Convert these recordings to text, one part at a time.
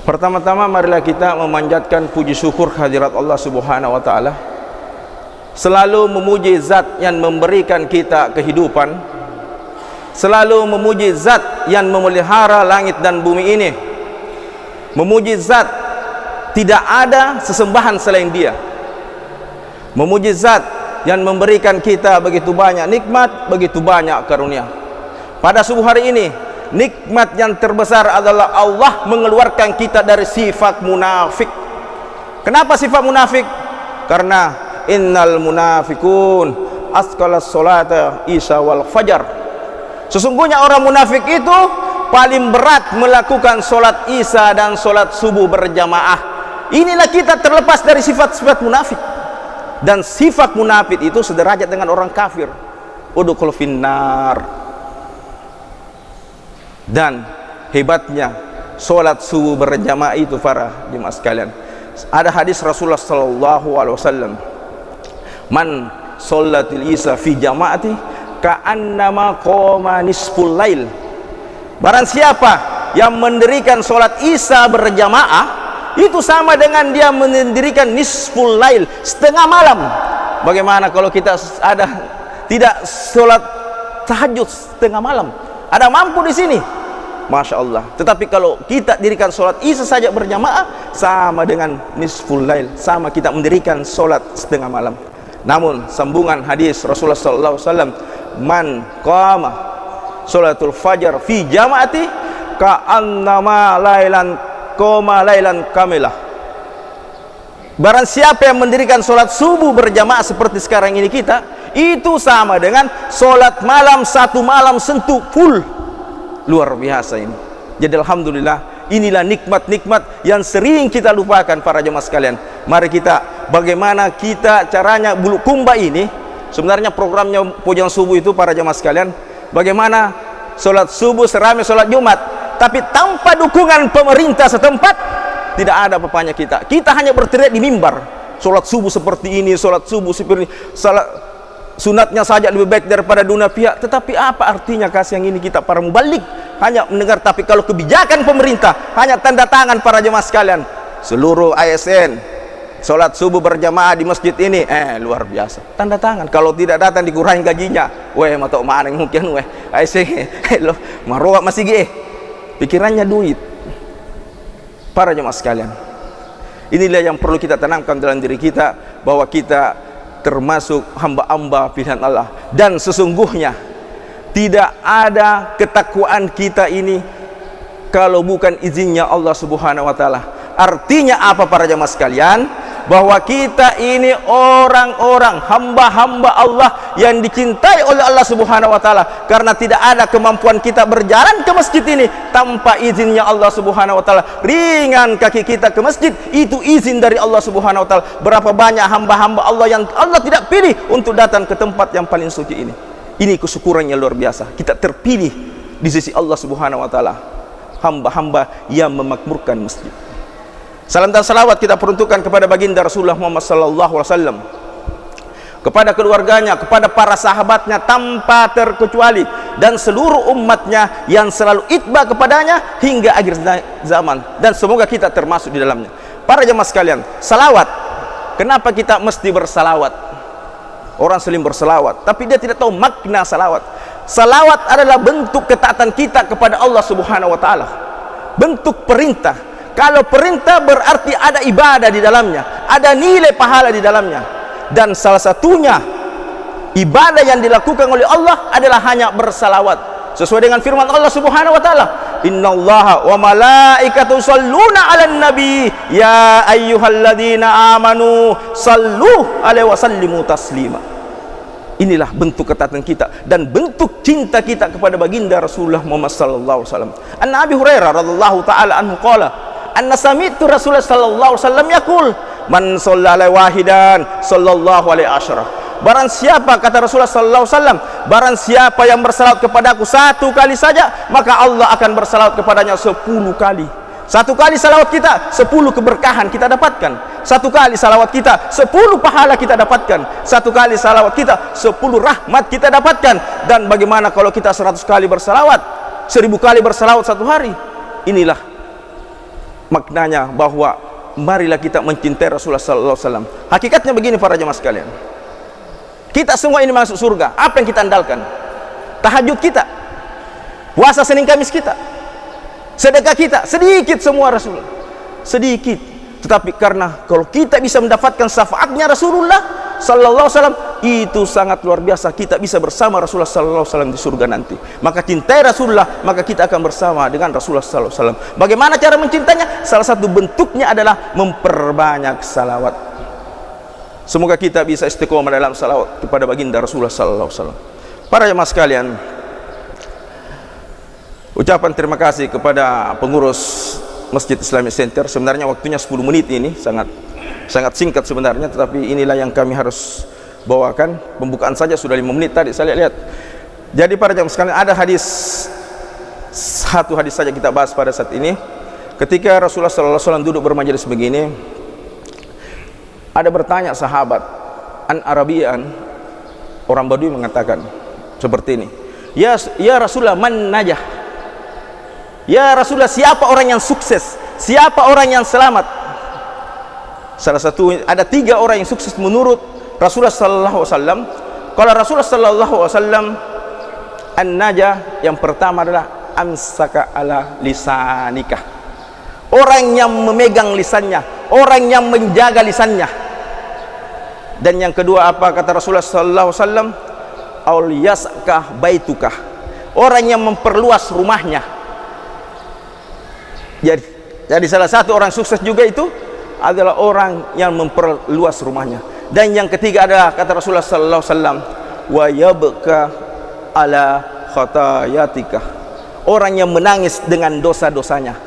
Pertama-tama marilah kita memanjatkan puji syukur kehadirat Allah Subhanahu wa taala. Selalu memuji zat yang memberikan kita kehidupan, selalu memuji zat yang memelihara langit dan bumi ini, memuji zat tidak ada sesembahan selain dia, memuji zat yang memberikan kita begitu banyak nikmat, begitu banyak karunia. Pada subuh hari ini, nikmat yang terbesar adalah Allah mengeluarkan kita dari sifat munafik. Kenapa sifat munafik? Karena innal munafikun asqalas salata isya wal fajar. Sesungguhnya orang munafik itu paling berat melakukan solat isya dan solat subuh berjamaah. Inilah kita terlepas dari sifat-sifat munafik. Dan sifat munafik itu sederajat dengan orang kafir. Udkhul finnar. Dan hebatnya solat subuh berjamaah itu para jemaah sekalian, ada hadis Rasulullah sallallahu alaihi wasallam, man sholatil isya fi jamaati ka'annama qoma nisful lail. Barang siapa yang mendirikan solat isya berjamaah, itu sama dengan dia mendirikan nisful lail, setengah malam. Bagaimana kalau kita ada tidak solat tahajud setengah malam? Ada mampu di sini, Masya Allah. Tetapi kalau kita dirikan solat isya saja berjamaah, sama dengan nisful lail, sama kita mendirikan solat setengah malam. Namun sambungan hadis Rasulullah SAW, man qama solatul fajar fi jamaati ka'annama lailan qama lailan kamilah. Barang siapa yang mendirikan solat subuh berjamaah seperti sekarang ini kita, itu sama dengan solat malam satu malam sentuh full. Luar biasa ini. Jadi alhamdulillah, inilah nikmat-nikmat yang sering kita lupakan para jemaah sekalian. Mari kita, bagaimana kita caranya Bulukumba ini, sebenarnya programnya pujian subuh itu para jemaah sekalian, bagaimana solat subuh seramai solat Jumat, tapi tanpa dukungan pemerintah setempat tidak ada apa-apanya kita. Kita hanya berteriak di mimbar, solat subuh seperti ini, solat subuh seperti ini, salat sunatnya saja lebih baik daripada dunia pihak. Tetapi apa artinya kasih yang ini? Kita para mubalik hanya mendengar, tapi kalau kebijakan pemerintah hanya tanda tangan para jemaah sekalian. Seluruh ASN solat subuh berjamaah di masjid ini, luar biasa, tanda tangan. Kalau tidak datang dikurangi gajinya. Weh, matau mana mungkin weh ASN lo maroa masih ge. Pikirannya duit. Para jemaah sekalian, inilah yang perlu kita tanamkan dalam diri kita, bahwa kita termasuk hamba-hamba pilihan Allah. Dan sesungguhnya tidak ada ketakwaan kita ini kalau bukan izinnya Allah Subhanahu wa taala. Artinya apa para jemaah sekalian? Bahwa kita ini orang-orang hamba-hamba Allah yang dicintai oleh Allah Subhanahu wa taala, karena tidak ada kemampuan kita berjalan ke masjid ini tanpa izinnya Allah Subhanahu wa taala. Ringan kaki kita ke masjid, itu izin dari Allah Subhanahu wa taala. Berapa banyak hamba-hamba Allah yang Allah tidak pilih untuk datang ke tempat yang paling suci ini. Ini kesyukuran yang luar biasa. Kita terpilih di sisi Allah Subhanahu wa taala, hamba-hamba yang memakmurkan masjid. Salam dan salawat kita peruntukkan kepada baginda Rasulullah Muhammad sallallahu alaihi wasallam, kepada keluarganya, kepada para sahabatnya tanpa terkecuali, dan seluruh umatnya yang selalu itba kepadanya hingga akhir zaman, dan semoga kita termasuk di dalamnya. Para jemaah sekalian, salawat, kenapa kita mesti bersalawat? Orang seling bersalawat, tapi dia tidak tahu makna salawat. Salawat adalah bentuk ketaatan kita kepada Allah Subhanahu wa taala, bentuk perintah. Kalau perintah berarti ada ibadah di dalamnya, ada nilai pahala di dalamnya. Dan salah satunya ibadah yang dilakukan oleh Allah adalah hanya bersalawat, sesuai dengan firman Allah Subhanahu wa taala, innallaha wa malaikatahu shalluna 'alan nabi ya ayyuhalladzina amanu sallu alaihi wasallimu taslima. Inilah bentuk ketaatan kita dan bentuk cinta kita kepada baginda Rasulullah Muhammad sallallahu alaihi wasallam. An Abi Hurairah radhiyallahu taala anhu qala, anna sami'tu Rasulullah sallallahu alaihi wasallam yaqul, man shalla wahidan sallallahu alaihi asyara. Barang siapa, kata Rasulullah sallallahu alaihi wasallam, barang siapa yang bersalawat kepadaku satu kali saja, maka Allah akan bersalawat kepadanya 10 kali. Satu kali salawat kita, 10 keberkahan kita dapatkan. Satu kali salawat kita, 10 pahala kita dapatkan. Satu kali salawat kita, 10 rahmat kita dapatkan. Dan bagaimana kalau kita 100 kali bersalawat, 1000 kali bersalawat satu hari? Inilah maknanya bahwa marilah kita mencintai Rasulullah sallallahu alaihi wasallam. Hakikatnya begini para jemaah sekalian. Kita semua ini masuk surga. Apa yang kita andalkan? Tahajud kita, puasa Senin Kamis kita, sedekah kita, sedikit semua Rasulullah. Sedikit. Tetapi karena kalau kita bisa mendapatkan syafaatnya Rasulullah sallallahu alaihi wasallam, itu sangat luar biasa. Kita bisa bersama Rasulullah sallallahu alaihi wasallam di surga nanti. Maka cintai Rasulullah, maka kita akan bersama dengan Rasulullah sallallahu alaihi wasallam. Bagaimana cara mencintainya? Salah satu bentuknya adalah memperbanyak salawat. Semoga kita bisa istiqomah dalam salawat kepada baginda Rasulullah sallallahu alaihi wasallam. Para jemaah sekalian, ucapan terima kasih kepada pengurus Masjid Islamic Center. Sebenarnya waktunya 10 menit ini, sangat singkat sebenarnya, tetapi inilah yang kami harus bawakan. Pembukaan saja sudah 5 menit tadi saya lihat. Jadi para jemaah sekalian, ada satu hadis saja kita bahas pada saat ini. Ketika Rasulullah sallallahu alaihi wasallam duduk bermajelis begini, ada bertanya sahabat, an Arabian, orang Badui mengatakan seperti ini, ya Rasulullah, man najah? Ya Rasulullah, siapa orang yang sukses? Siapa orang yang selamat? Salah satu, ada 3 orang yang sukses menurut Rasulullah sallallahu alaihi wasallam. Kalau Rasulullah sallallahu alaihi wasallam, an-najah yang pertama adalah amsaka ala lisanika. Orang yang memegang lisannya, orang yang menjaga lisannya. Dan yang kedua apa kata Rasulullah sallallahu alaihi wasallam? Auliyasakah baitukah. Orang yang memperluas rumahnya. Jadi salah satu orang sukses juga itu adalah orang yang memperluas rumahnya. Dan yang ketiga adalah kata Rasulullah sallallahu alaihi wasallam, wa yabka ala khatayatika. Orang yang menangis dengan dosa-dosanya.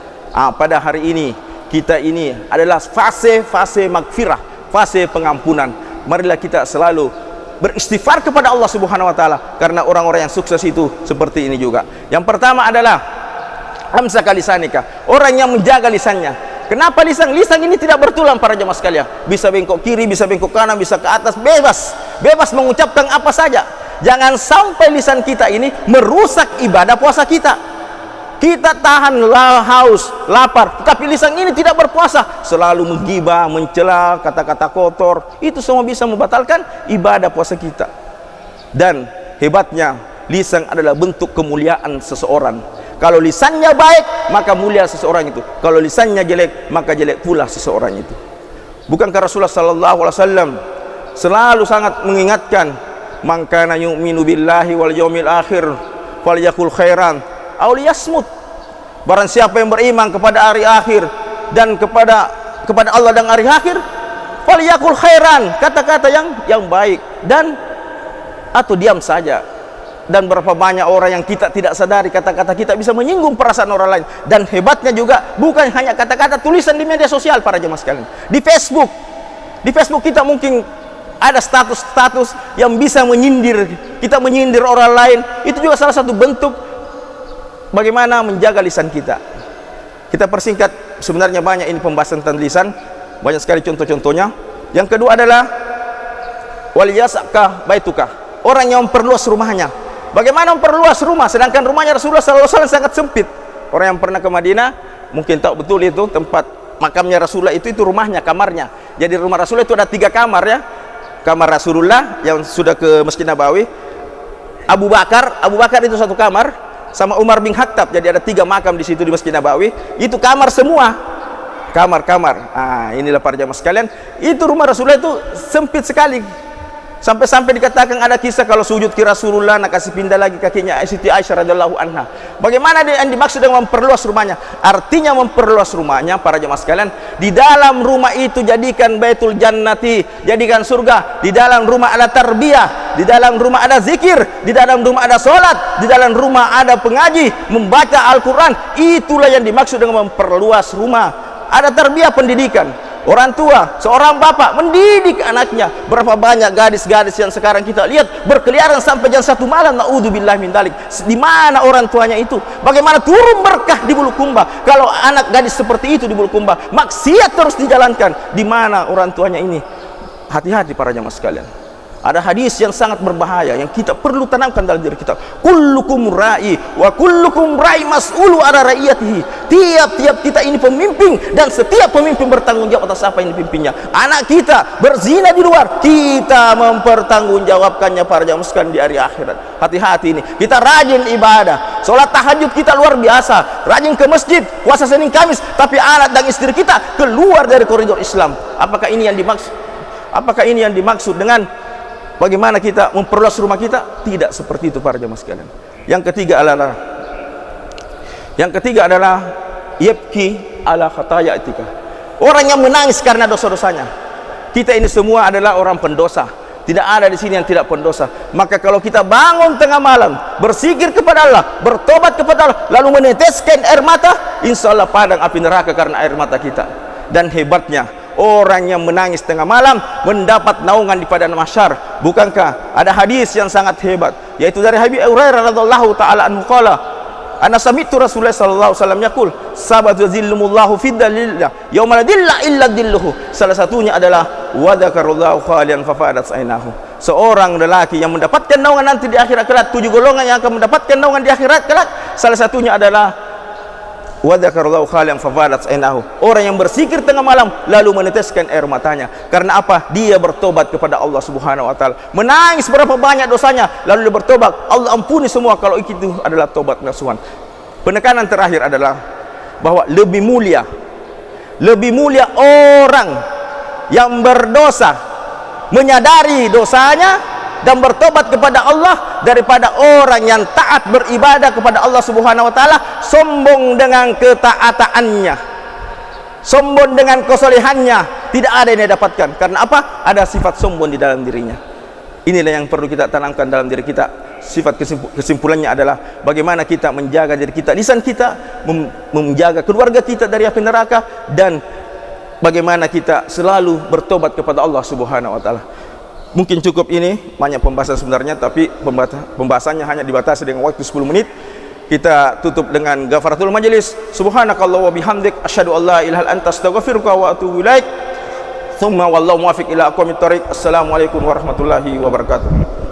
Pada hari ini kita ini adalah fase magfirah, fase pengampunan. Marilah kita selalu beristighfar kepada Allah Subhanahu wa taala, karena orang-orang yang sukses itu seperti ini juga. Yang pertama adalah amsaka lisanika, orang yang menjaga lisannya. Kenapa lisan ini tidak bertulang para jemaah sekalian? Bisa bengkok kiri, bisa bengkok kanan, bisa ke atas, bebas mengucapkan apa saja. Jangan sampai lisan kita ini merusak ibadah puasa kita. Kita tahan haus, lapar, tetapi lisan ini tidak berpuasa, selalu menggibah, mencela, kata-kata kotor, itu semua bisa membatalkan ibadah puasa kita. Dan hebatnya, lisan adalah bentuk kemuliaan seseorang. Kalau lisannya baik, maka mulia seseorang itu. Kalau lisannya jelek, maka jelek pula seseorang itu. Bukankah Rasulullah sallallahu alaihi wasallam selalu sangat mengingatkan, man kana yu'minu billahi wal yaumil akhir falyakul khairan aw liyasmut. Barang siapa yang beriman kepada hari akhir dan kepada Allah dan hari akhir, falyakul khairan, kata-kata yang baik, dan atau diam saja. Dan berapa banyak orang yang kita tidak sadari kata-kata kita bisa menyinggung perasaan orang lain. Dan hebatnya juga bukan hanya kata-kata, tulisan di media sosial para jemaah sekalian. Di Facebook kita mungkin ada status-status yang bisa menyindir, kita menyindir orang lain. Itu juga salah satu bentuk bagaimana menjaga lisan kita. Kita persingkat, sebenarnya banyak ini pembahasan tentang lisan, banyak sekali contoh-contohnya. Yang kedua adalah waliyasaka baituka, orang yang memperluas rumahnya. Bagaimana memperluas rumah sedangkan rumahnya Rasulullah sallallahu alaihi wasallam sangat sempit? Orang yang pernah ke Madinah mungkin tahu betul itu tempat makamnya Rasulullah, itu rumahnya, kamarnya. Jadi rumah Rasulullah itu ada 3 kamar ya. Kamar Rasulullah yang sudah ke Masjid Nabawi, Abu Bakar itu 1 kamar, sama Umar bin Khattab. Jadi ada 3 makam di situ di Masjid Nabawi. Itu kamar semua, kamar. Inilah para jamaah sekalian, itu rumah Rasulullah itu sempit sekali. Sampai-sampai dikatakan ada kisah kalau sujud ke Rasulullah nak kasih pindah lagi kakinya Siti Aisyah radhiyallahu anha. Bagaimana yang dimaksud dengan memperluas rumahnya? Artinya memperluas rumahnya para jemaah sekalian, di dalam rumah itu jadikan baitul jannati, jadikan surga. Di dalam rumah ada tarbiyah, di dalam rumah ada zikir, di dalam rumah ada sholat, di dalam rumah ada pengaji, membaca Al-Quran. Itulah yang dimaksud dengan memperluas rumah. Ada tarbiyah, pendidikan. Orang tua, seorang bapak mendidik anaknya. Berapa banyak gadis-gadis yang sekarang kita lihat berkeliaran sampai jam 1 malam, naudzubillah min dzalik. Di mana orang tuanya itu? Bagaimana turun berkah di Bulukumba kalau anak gadis seperti itu di Bulukumba? Maksiat terus dijalankan. Di mana orang tuanya ini? Hati-hati para jamaah sekalian. Ada hadis yang sangat berbahaya yang kita perlu tanamkan dalam diri kita. Kullukum ra'i wa kullukum ra'i mas'ulu ala ra'iyatihi. Tiap-tiap kita ini pemimpin, dan setiap pemimpin bertanggung jawab atas apa yang dipimpinnya. Anak kita berzina di luar, kita mempertanggungjawabkannya para jamaah sekalian di hari akhirat. Hati-hati ini. Kita rajin ibadah, sholat tahajud kita luar biasa, rajin ke masjid, puasa Senin Kamis, tapi anak dan istri kita keluar dari koridor Islam. Apakah ini yang dimaksud? Apakah ini yang dimaksud dengan bagaimana kita memperluas rumah kita? Tidak seperti itu para jemaah sekalian. Yang ketiga adalah yabki ala khataya etika. Orang yang menangis karena dosa-dosanya. Kita ini semua adalah orang pendosa. Tidak ada di sini yang tidak pendosa. Maka kalau kita bangun tengah malam, berzikir kepada Allah, bertobat kepada Allah, lalu meneteskan air mata, insya Allah padam api neraka karena air mata kita. Dan hebatnya, orang yang menangis tengah malam mendapat naungan di padang mahsyar. Bukankah ada hadis yang sangat hebat, yaitu dari Abi Hurairah radhiyallahu taala anhu qala, ana sami'tu Rasulullah sallallahu alaihi wasallam yaqul, sabatu zillumullahu fid dalillah yauma la dilla illa dilluhu. Salah satunya adalah wa dzakarallahu khalian fafadat ainahu. Seorang lelaki yang mendapatkan naungan nanti di akhirat kelak, 7 golongan yang akan mendapatkan naungan di akhirat kelak, salah satunya adalah wa dzakarallahu khalian fafadat ainahu. Orang yang berzikir tengah malam lalu meneteskan air matanya. Karena apa? Dia bertobat kepada Allah Subhanahu wa taala. Menangis berapa banyak dosanya lalu dia bertobat, Allah ampuni semua kalau itu adalah tobat nasuhan. Penekanan terakhir adalah bahwa lebih mulia orang yang berdosa menyadari dosanya dan bertobat kepada Allah daripada orang yang taat beribadah kepada Allah Subhanahu wa taala, sombong dengan ketaatannya, sombong dengan kesolehannya, tidak ada yang dia dapatkan. Karena apa? Ada sifat sombong di dalam dirinya. Inilah yang perlu kita tanamkan dalam diri kita. Sifat kesimpulannya adalah bagaimana kita menjaga diri kita, lisan kita, menjaga keluarga kita dari api neraka, dan bagaimana kita selalu bertobat kepada Allah Subhanahu wa taala. Mungkin cukup ini, banyak pembahasan sebenarnya, tapi pembahasannya hanya dibatasi dengan waktu 10 menit. Kita tutup dengan ghafaratul majelis. Subhanakallah wa bihamdik, asyhadu an la ilaha illa anta, astaghfiruka wa atubu ilaik. Tsumma wallahu muwaffiq ila aqwamit thoriq. Assalamualaikum warahmatullahi wabarakatuh.